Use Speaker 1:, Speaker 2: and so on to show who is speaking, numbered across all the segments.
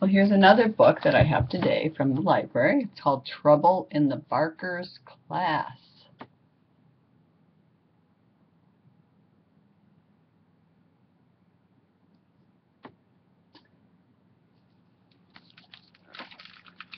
Speaker 1: Well, here's another book that I have today from the library. It's called Trouble in the Barker's Class.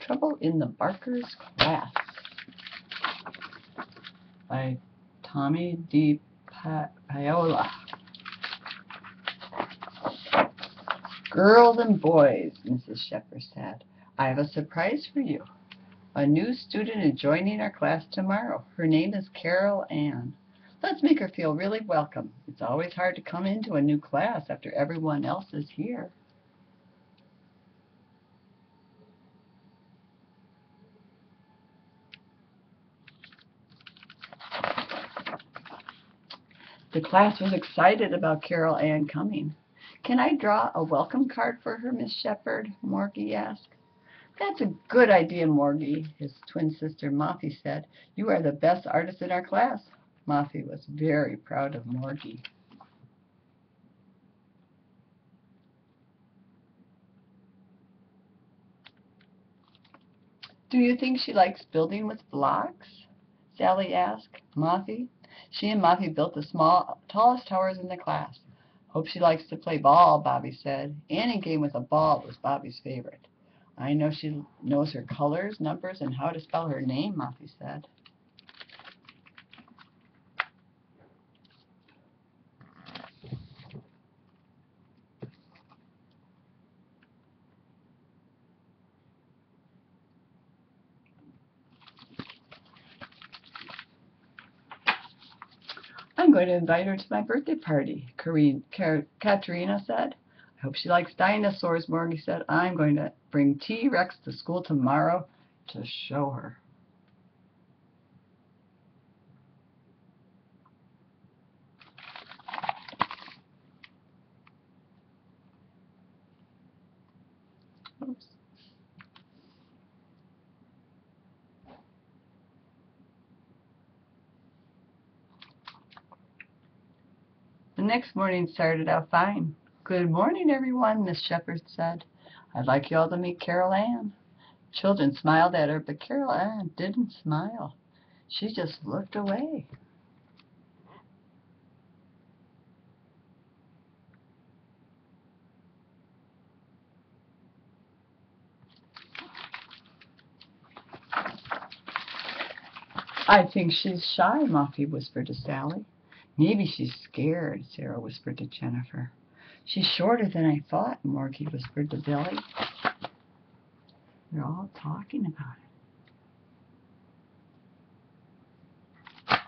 Speaker 1: Trouble in the Barker's Class by Tomie DePaola. Girls and boys, Mrs. Shepherd said, I have a surprise for you. A new student is joining our class tomorrow. Her name is Carol Ann. Let's make her feel really welcome. It's always hard to come into a new class after everyone else is here. The class was excited about Carol Ann coming. Can I draw a welcome card for her, Miss Shepherd? Morgie asked. That's a good idea, Morgie, his twin sister Moffy said. You are the best artist in our class. Moffy was very proud of Morgie. Do you think she likes building with blocks? Sally asked Moffy. She and Moffy built the tallest towers in the class. Hope she likes to play ball, Bobby said. Any game with a ball was Bobby's favorite. I know she knows her colors, numbers, and how to spell her name, Moffy said. I'm going to invite her to my birthday party, Katerina said. I hope she likes dinosaurs, Morgie said. I'm going to bring T-Rex to school tomorrow to show her. Oops. The next morning started out fine. Good morning, everyone, Miss Shepherd said. I'd like you all to meet Carol Ann. Children smiled at her, but Carol Ann didn't smile. She just looked away. I think she's shy, Moffy whispered to Sally. Maybe she's scared, Sarah whispered to Jennifer. She's shorter than I thought, Morgie whispered to Billy. They're all talking about it.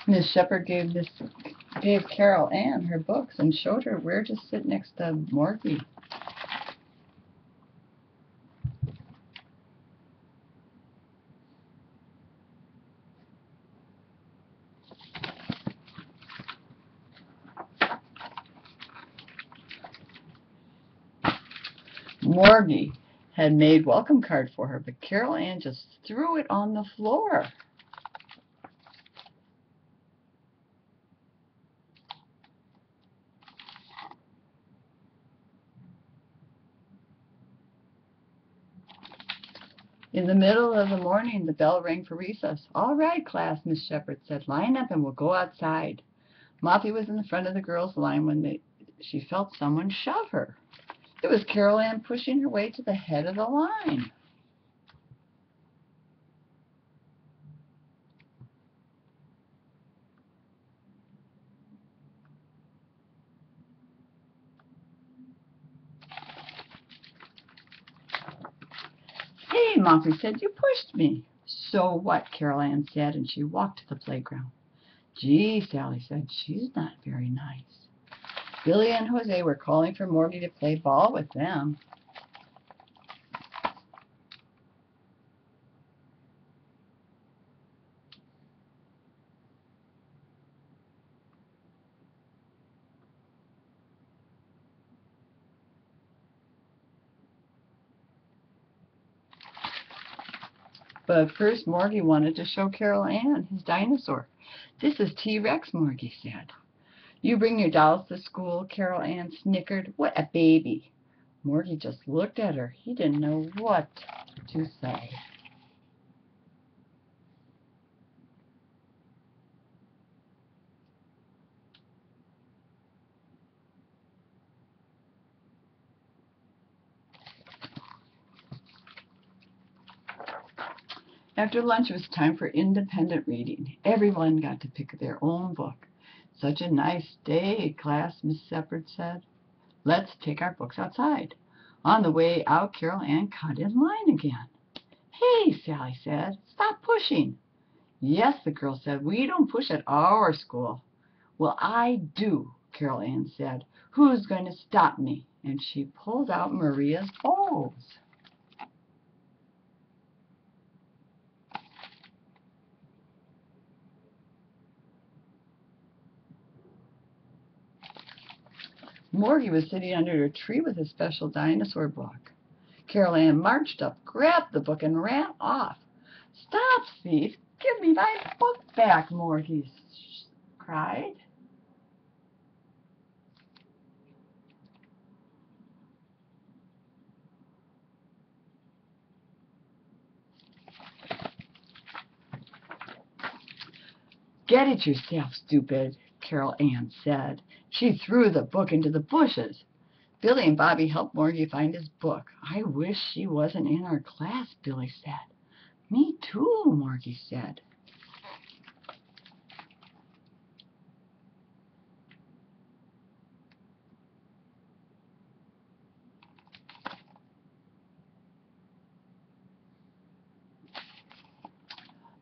Speaker 1: Miss Shepherd gave Carol Ann her books and showed her where to sit next to Morgie. Morgie had made welcome card for her, but Carol Ann just threw it on the floor. In the middle of the morning, the bell rang for recess. All right, class, Miss Shepherd said. Line up and we'll go outside. Moppy was in the front of the girls' line when she felt someone shove her. It was Carol Ann pushing her way to the head of the line. Hey, Moppy said, you pushed me. So what, Carol Ann said, and she walked to the playground. Gee, Sally said, she's not very nice. Billy and Jose were calling for Morgie to play ball with them. But first, Morgie wanted to show Carol Ann his dinosaur. "This is T-Rex," Morgie said. "You bring your dolls to school?" Carol Ann snickered. "What a baby!" Morgie just looked at her. He didn't know what to say. After lunch, it was time for independent reading. Everyone got to pick their own book. "Such a nice day, class," Miss Shepherd said. "Let's take our books outside." On the way out, Carol Ann cut in line again. "Hey," Sally said, "stop pushing." "Yes," the girl said, "we don't push at our school." "Well, I do," Carol Ann said. "Who's going to stop me?" And she pulled out Maria's bowls. Morgie was sitting under a tree with his special dinosaur book. Carol Ann marched up, grabbed the book, and ran off. "Stop, thief! Give me my book back!" Morgie cried. "Get it yourself, stupid," Carol Ann said. She threw the book into the bushes. Billy and Bobby helped Morgie find his book. "I wish she wasn't in our class," Billy said. "Me too," Morgie said.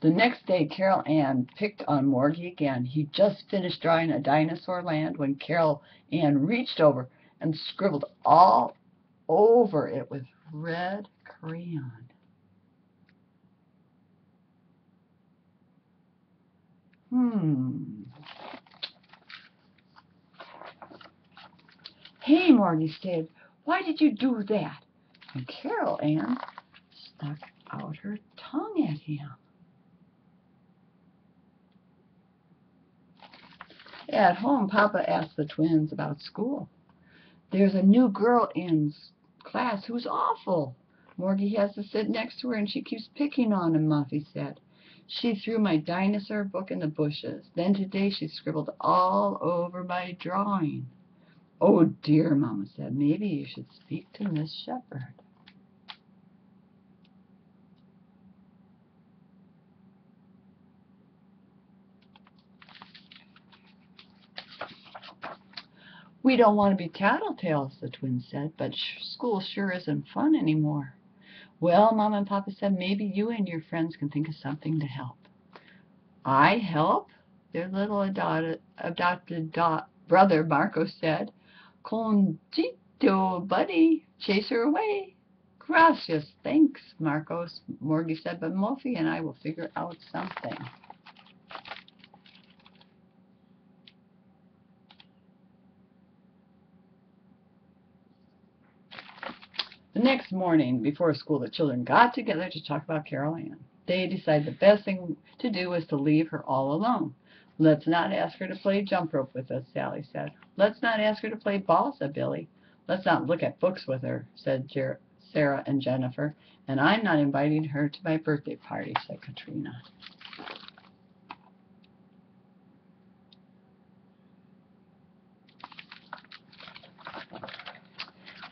Speaker 1: The next day, Carol Ann picked on Morgie again. He just finished drawing a dinosaur land when Carol Ann reached over and scribbled all over it with red crayon. "Hey," Morgie said, "why did you do that?" And Carol Ann stuck out her tongue at him. At home, Papa asked the twins about school. "There's a new girl in class who's awful. Morgie has to sit next to her, and she keeps picking on him," Muffy said. "She threw my dinosaur book in the bushes. Then today she scribbled all over my drawing." "Oh, dear," Mama said. "Maybe you should speak to Miss Shepherd." "We don't want to be tattletales," the twins said, "but school sure isn't fun anymore." "Well," Mama and Papa said, "maybe you and your friends can think of something to help." "I help?" their little adopted brother Marco said. "Conchito, buddy, chase her away." "Gracias, thanks, Marcos," Morgie said, "but Muffy and I will figure out something." The next morning, before school, the children got together to talk about Carol Ann. They decided the best thing to do was to leave her all alone. "Let's not ask her to play jump rope with us," Sally said. "Let's not ask her to play ball," said Billy. "Let's not look at books with her," said Sarah and Jennifer. "And I'm not inviting her to my birthday party," said Katrina.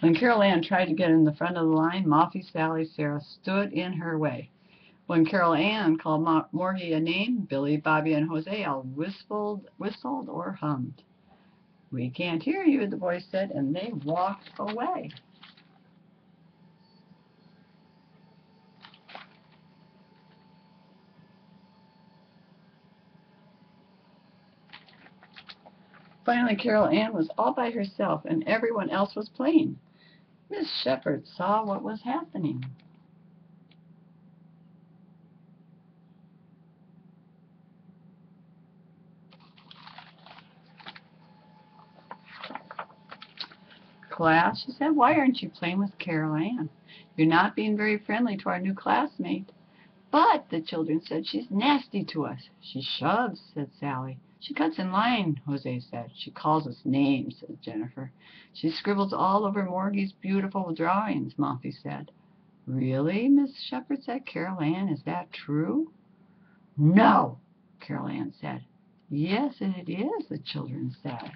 Speaker 1: When Carol Ann tried to get in the front of the line, Muffy, Sally, Sarah stood in her way. When Carol Ann called Morgie a name, Billy, Bobby, and Jose all whistled or hummed. "We can't hear you," the boys said, and they walked away. Finally, Carol Ann was all by herself, and everyone else was playing. Miss Shepherd saw what was happening. "Class," she said, "why aren't you playing with Carol Ann? You're not being very friendly to our new classmate." But, the children said, she's nasty to us. She shoves, said Sally. She cuts in line, Jose said. She calls us names, said Jennifer. She scribbles all over Morgie's beautiful drawings, Muffy said. Really, Miss Shepherd said. Carol Ann, is that true? No, Carol Ann said. Yes, it is, the children said.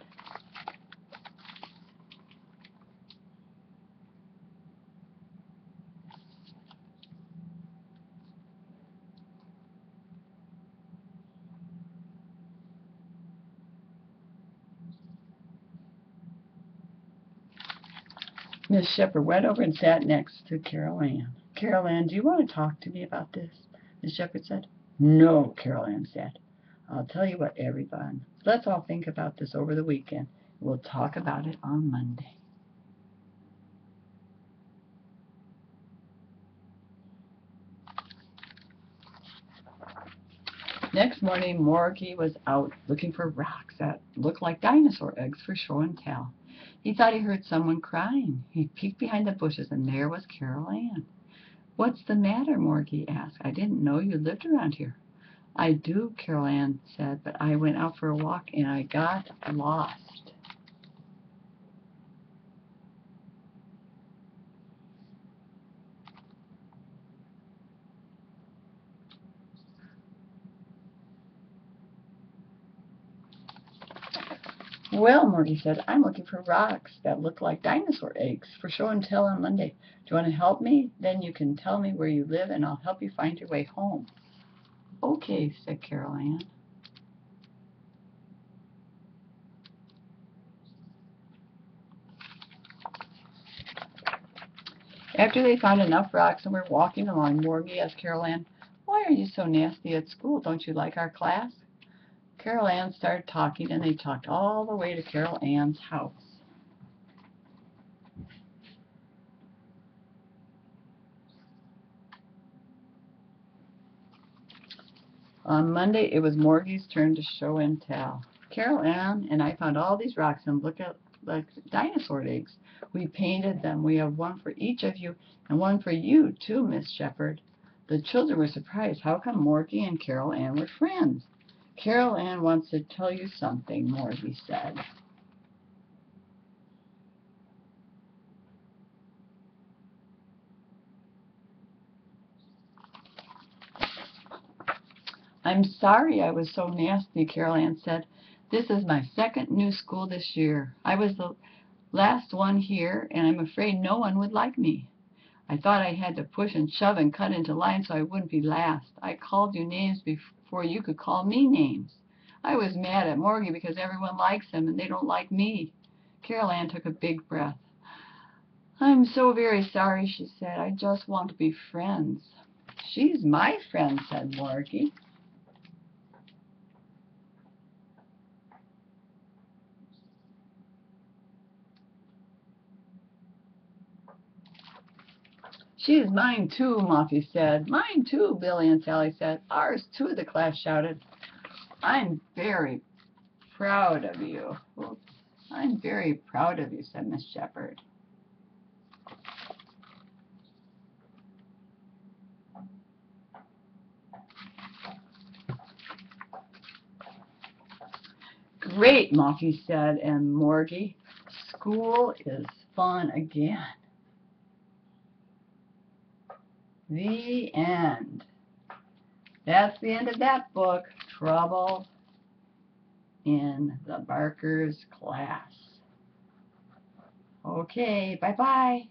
Speaker 1: Miss Shepherd went over and sat next to Carol Ann. Carol Ann, do you want to talk to me about this? Miss Shepherd said. No, Carol Ann said. I'll tell you what, everyone. Let's all think about this over the weekend. We'll talk about it on Monday. Next morning, Morgie was out looking for rocks that looked like dinosaur eggs for show and tell. He thought he heard someone crying. He peeked behind the bushes, and there was Carol Ann. What's the matter, Morgie asked. I didn't know you lived around here. I do, Carol Ann said, but I went out for a walk and I got lost. Well, Morgie said, I'm looking for rocks that look like dinosaur eggs for show and tell on Monday. Do you want to help me? Then you can tell me where you live and I'll help you find your way home. Okay, said Carol Ann. After they found enough rocks and were walking along, Morgie asked Carol Ann, why are you so nasty at school? Don't you like our class? Carol Ann started talking, and they talked all the way to Carol Ann's house. On Monday, it was Morgie's turn to show and tell. Carol Ann and I found all these rocks and look at like dinosaur eggs. We painted them. We have one for each of you and one for you, too, Miss Shepherd. The children were surprised. How come Morgie and Carol Ann were friends? Carol Ann wants to tell you something, Morgie said. I'm sorry I was so nasty, Carol Ann said. This is my second new school this year. I was the last one here, and I'm afraid no one would like me. I thought I had to push and shove and cut into line so I wouldn't be last. I called you names before you could call me names. I was mad at Morgie because everyone likes him and they don't like me. Carol Ann took a big breath. I'm so very sorry, she said. I just want to be friends. She's my friend, said Morgie. She's mine too, Muffy said. Mine too, Billy and Sally said. Ours too, the class shouted. I'm very proud of you. Oops. I'm very proud of you, said Miss Shepherd. Great, Muffy said, and Morgie. School is fun again. The end. That's the end of that book, Trouble in the Barker's Class. Okay, bye-bye.